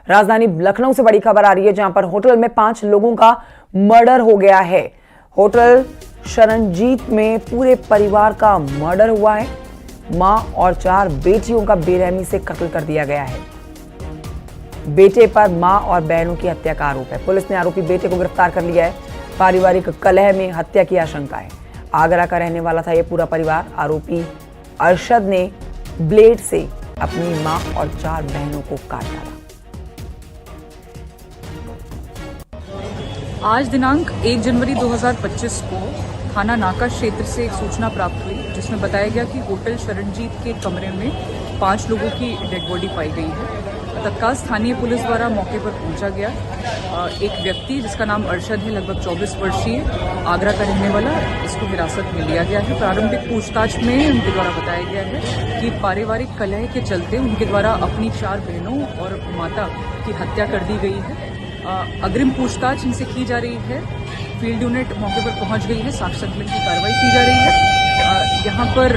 राजधानी लखनऊ से बड़ी खबर आ रही है, जहां पर होटल में 5 लोगों का मर्डर हो गया है। होटल शरणजीत में पूरे परिवार का मर्डर हुआ है। मां और 4 बेटियों का बेरहमी से कत्ल कर दिया गया है। बेटे पर मां और बहनों की हत्या का आरोप है। पुलिस ने आरोपी बेटे को गिरफ्तार कर लिया है। पारिवारिक कलह में हत्या की आशंका है। आगरा का रहने वाला था यह पूरा परिवार। आरोपी अरशद ने ब्लेड से अपनी मां और 4 बहनों को काट डाला। आज दिनांक 1 जनवरी 2025 को थाना नाका क्षेत्र से एक सूचना प्राप्त हुई, जिसमें बताया गया कि होटल शरणजीत के कमरे में 5 लोगों की डेड बॉडी पाई गई है। तत्काल स्थानीय पुलिस द्वारा मौके पर पहुंचा गया। एक व्यक्ति जिसका नाम अरशद है, लगभग 24 वर्षीय, आगरा का रहने वाला, इसको हिरासत में लिया गया है। प्रारंभिक पूछताछ में उनके द्वारा बताया गया है कि पारिवारिक कलह के चलते उनके द्वारा अपनी 4 बहनों और माता की हत्या कर दी गई है। अग्रिम पूछताछ इनसे की जा रही है। फील्ड यूनिट मौके पर पहुंच गई है। साक्ष्य संकलन की कार्रवाई की जा रही है। यहाँ पर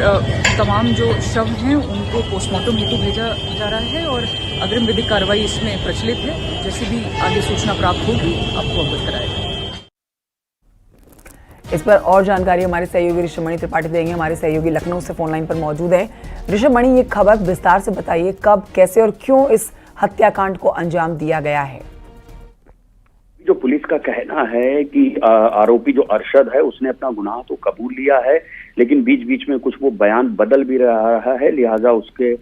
तमाम जो शव हैं उनको पोस्टमार्टम हेतु भेजा जा रहा है और अग्रिम विधिक कार्रवाई इसमें प्रचलित है। जैसे भी आगे सूचना प्राप्त होगी आपको अवगत कराएगा। इस पर और जानकारी हमारे सहयोगी ऋषभमणि त्रिपाठी देंगे। हमारे सहयोगी लखनऊ से फोन लाइन पर मौजूद है। ऋषभमणि, ये खबर विस्तार से बताइए, कब, कैसे और क्यों इस हत्याकांड को अंजाम दिया गया है? जो पुलिस का कहना है कि आरोपी जो अरशद है उसने अपना गुनाह तो कबूल लिया है, लेकिन बीच बीच में कुछ वो बयान बदल भी रहा है। लिहाजा उसके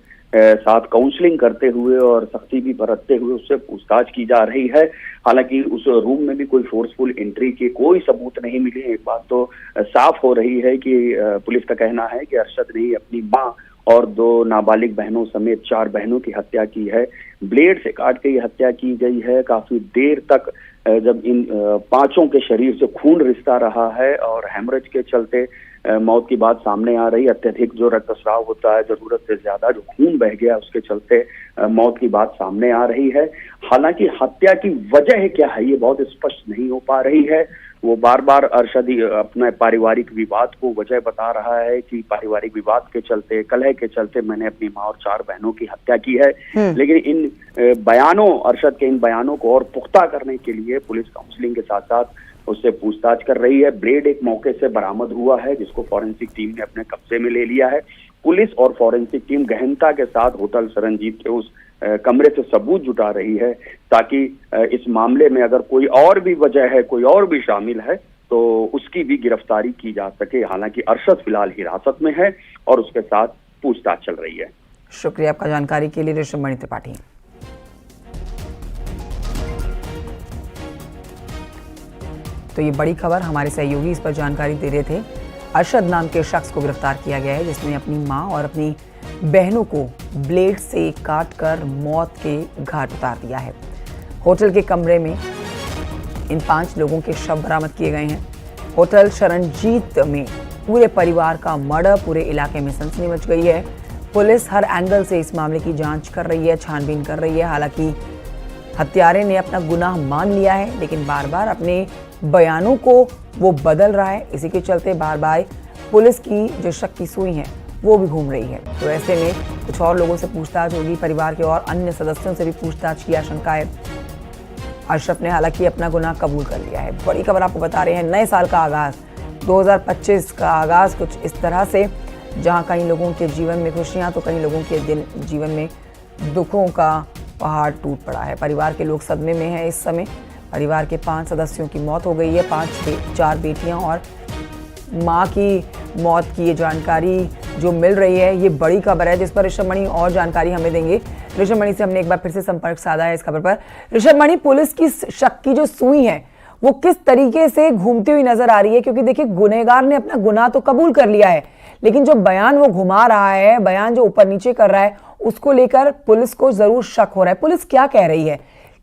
साथ काउंसलिंग करते हुए और सख्ती भी बरतते हुए उससे पूछताछ की जा रही है। हालांकि उस रूम में भी कोई फोर्सफुल एंट्री की कोई सबूत नहीं मिले। एक बात तो साफ हो रही है कि पुलिस का कहना है कि अरशद ने अपनी मां और 2 नाबालिग बहनों समेत 4 बहनों की हत्या की है। ब्लेड से काट के ये हत्या की गई है। काफी देर तक जब इन 5 के शरीर से खून रिसता रहा है और हेमरेज के चलते मौत की बात सामने आ रही है। अत्यधिक जो रक्तस्राव होता है, जरूरत से ज्यादा जो खून बह गया, उसके चलते मौत की बात सामने आ रही है। हालांकि हत्या की वजह क्या है ये बहुत स्पष्ट नहीं हो पा रही है। वो बार बार अरशद अपने पारिवारिक विवाद को वजह बता रहा है कि पारिवारिक विवाद के चलते, कलह के चलते मैंने अपनी मां और 4 बहनों की हत्या की है। लेकिन इन बयानों, अरशद के इन बयानों को और पुख्ता करने के लिए पुलिस काउंसलिंग के साथ साथ उससे पूछताछ कर रही है। ब्लेड एक मौके से बरामद हुआ है, जिसको फॉरेंसिक टीम ने अपने कब्जे में ले लिया है। पुलिस और फॉरेंसिक टीम गहनता के साथ होटल शरणजीत के उस कमरे से सबूत जुटा रही है, ताकि इस मामले में अगर कोई और भी वजह है, कोई और भी शामिल है, तो उसकी भी गिरफ्तारी की जा सके। हालांकि अरशद फिलहाल हिरासत में है और उसके साथ पूछताछ चल रही है। शुक्रिया आपका जानकारी के लिए ऋषभमणि त्रिपाठी। तो ये बड़ी खबर, हमारे सहयोगी इस पर जानकारी दे रहे थे। अरशद नाम के शख्स को गिरफ्तार किया गया है, जिसने अपनी मां और अपनी बहनों को ब्लेड से काटकर मौत के घाट उतार दिया है। होटल के कमरे में इन 5 लोगों के शव बरामद किए गए हैं। होटल शरणजीत में पूरे परिवार का मर्डर, पूरे इलाके में सनसनी मच गई है। पुलिस हर एंगल से इस मामले की जांच कर रही है, छानबीन कर रही है। हालांकि हत्यारे ने अपना गुनाह मान लिया है, लेकिन बार बार अपने बयानों को वो बदल रहा है। इसी के चलते बार बार पुलिस की जो शक की सुई है वो भी घूम रही है। तो ऐसे में कुछ और लोगों से पूछताछ होगी, परिवार के और अन्य सदस्यों से भी पूछताछ की आशंका है। अरशद ने हालांकि अपना गुनाह कबूल कर लिया है। बड़ी खबर आपको बता रहे हैं, नए साल का आगाज, 2025 का आगाज कुछ इस तरह से, जहां कई लोगों के जीवन में खुशियां तो कई लोगों के जीवन में दुखों का पहाड़ टूट पड़ा है। परिवार के लोग सदमे में हैं इस समय। परिवार के 5 सदस्यों की मौत हो गई है। 4 बेटियां और मां की मौत की ये जानकारी जो मिल रही है, ये बड़ी खबर है, जिस पर ऋषभमणि और जानकारी हमें देंगे। ऋषभमणि से हमने एक बार फिर से संपर्क साधा है इस खबर पर। ऋषभमणि, पुलिस की शक की जो सुई है वो किस तरीके से घूमती हुई नजर आ रही है? क्योंकि देखिए, गुनहगार ने अपना गुनाह तो कबूल कर लिया है, लेकिन जो बयान वो घुमा रहा है, बयान जो ऊपर नीचे कर रहा है, उसको लेकर पुलिस को जरूर शक हो रहा है। पुलिस क्या कह रही है?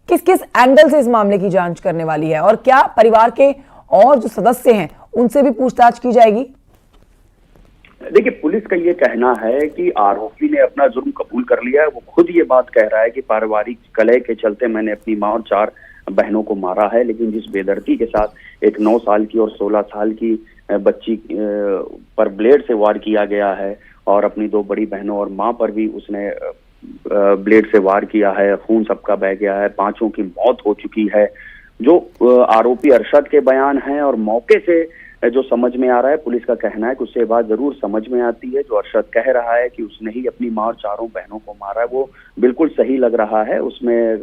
किस किस एंगल से इस मामले की जांच करने वाली है? और क्या परिवार के और जो सदस्य हैं उनसे भी पूछताछ की जाएगी? देखिए, पुलिस का ये कहना है कि आरोपी ने अपना जुर्म कबूल कर लिया है। वो खुद ये बात कह रहा है कि पारिवारिक कलह के चलते मैंने अपनी मां और 4 बहनों को मारा है। लेकिन जिस बेदर्दी के साथ एक 9 साल की और 16 साल की बच्ची पर ब्लेड से वार किया गया है और अपनी 2 बड़ी बहनों और मां पर भी उसने ब्लेड से वार किया है, खून सबका बह गया है, 5 की मौत हो चुकी है। जो आरोपी अरशद के बयान हैं और मौके से जो समझ में आ रहा है, पुलिस का कहना है कि उससे बात जरूर समझ में आती है। जो अरशद कह रहा है कि उसने ही अपनी मां और 4 बहनों को मारा है, वो बिल्कुल सही लग रहा है, उसमें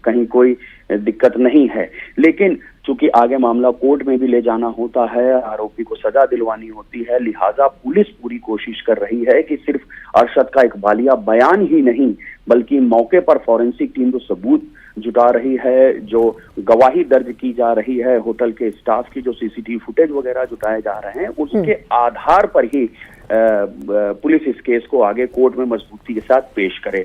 कहीं कोई दिक्कत नहीं है। लेकिन चूंकि आगे मामला कोर्ट में भी ले जाना होता है, आरोपी को सजा दिलवानी होती है, लिहाजा पुलिस पूरी कोशिश कर रही है कि सिर्फ अरशद का इकबालिया बयान ही नहीं, बल्कि मौके पर फॉरेंसिक टीम जो सबूत जुटा रही है, जो गवाही दर्ज की जा रही है, होटल के स्टाफ की जो सीसीटीवी फुटेज वगैरह जुटाए जा रहे हैं, उसके आधार पर ही पुलिस इस केस को आगे कोर्ट में मजबूती के साथ पेश करे।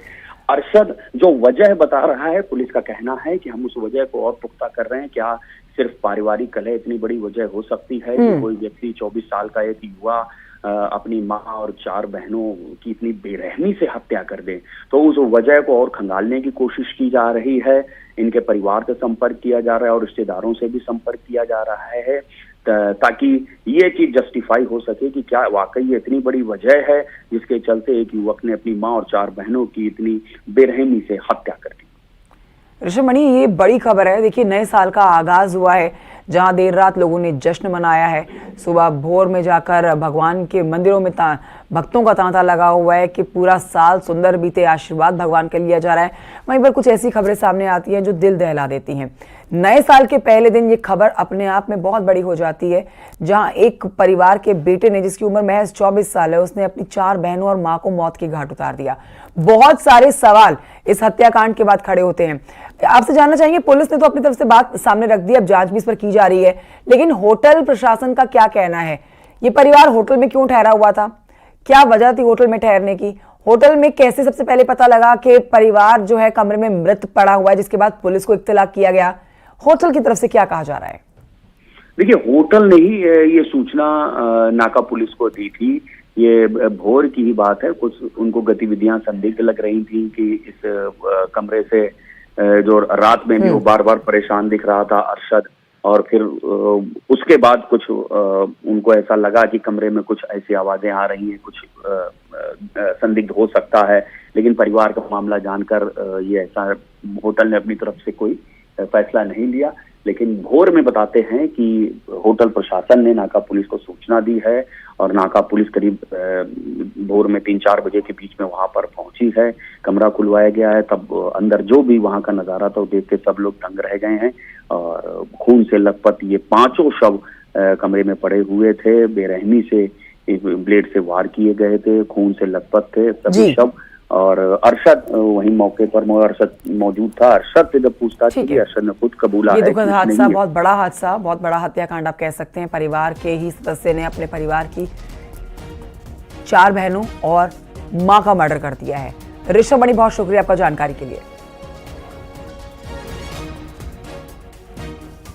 अरशद जो वजह बता रहा है, पुलिस का कहना है कि हम उस वजह को और पुख्ता कर रहे हैं। क्या सिर्फ पारिवारिक कलह इतनी बड़ी वजह हो सकती है कि कोई व्यक्ति 24 साल का एक युवा अपनी मां और 4 बहनों की इतनी बेरहमी से हत्या कर दे? तो उस वजह को और खंगालने की कोशिश की जा रही है। इनके परिवार से संपर्क किया जा रहा है और रिश्तेदारों से भी संपर्क किया जा रहा है, ताकि ये चीज जस्टिफाई हो सके कि क्या वाकई ये इतनी बड़ी वजह है जिसके चलते एक युवक ने अपनी मां और 4 बहनों की इतनी बेरहमी से हत्या कर दी। ऋषभ मणि, ये बड़ी खबर है। देखिए, नए साल का आगाज हुआ है, जहां देर रात लोगों ने जश्न मनाया है। सुबह भोर में जाकर भगवान के मंदिरों में भक्तों का तांता लगा हुआ है कि पूरा साल सुंदर बीते, आशीर्वाद भगवान का लिया जा रहा है। वहीं पर कुछ ऐसी खबरें सामने आती हैं जो दिल दहला देती हैं। नए साल के पहले दिन ये खबर अपने आप में बहुत बड़ी हो जाती है, जहां एक परिवार के बेटे ने, जिसकी उम्र महज 24 साल है, उसने अपनी 4 बहनों और मां को मौत के घाट उतार दिया। बहुत सारे सवाल इस हत्याकांड के बाद खड़े होते हैं। आपसे जानना चाहेंगे, पुलिस ने तो अपनी तरफ से बात सामने रख दी, अब जांच भी इस पर की जा रही है, लेकिन होटल प्रशासन का क्या कहना है? ये परिवार होटल में क्यों ठहरा हुआ था? क्या वजह थी होटल में ठहरने की? होटल में कैसे सबसे पहले पता लगा कि परिवार जो है कमरे में मृत पड़ा हुआ है, जिसके बाद पुलिस को इत्तला किया गया? होटल की तरफ से क्या कहा जा रहा है? देखिए, होटल ने ही ये सूचना नाका पुलिस को दी थी। ये भोर की ही बात है। कुछ उनको गतिविधियां संदिग्ध लग रही थी कि इस कमरे से जो रात में भी वो बार बार परेशान दिख रहा था अरशद, और फिर उसके बाद कुछ उनको ऐसा लगा कि कमरे में कुछ ऐसी आवाजें आ रही हैं, कुछ संदिग्ध हो सकता है। लेकिन परिवार का मामला जानकर ये ऐसा होटल ने अपनी तरफ से कोई फैसला नहीं लिया। लेकिन भोर में बताते हैं कि होटल प्रशासन ने नाका पुलिस को सूचना दी है और नाका पुलिस करीब भोर में 3-4 बजे के बीच में वहां पर पहुंची है। कमरा खुलवाया गया है। तब अंदर जो भी वहां का नजारा था वो देख के सब लोग दंग रह गए हैं। और खून से लथपथ ये 5 शव कमरे में पड़े हुए थे। बेरहमी से ब्लेड से वार किए गए थे, खून से लथपथ थे सभी शव। और अरशद वहीं मौके पर अरशद मौजूद था। अरशद से जब पूछताछ की, अरशद ने खुद कबूला है। ये दुखद हादसा, बहुत बड़ा हादसा, बहुत बड़ा हत्याकांड आप कह सकते हैं। परिवार के ही सदस्य ने अपने परिवार की 4 बहनों और मां का मर्डर कर दिया है। ऋषभ मणि, बहुत शुक्रिया आपका जानकारी के लिए।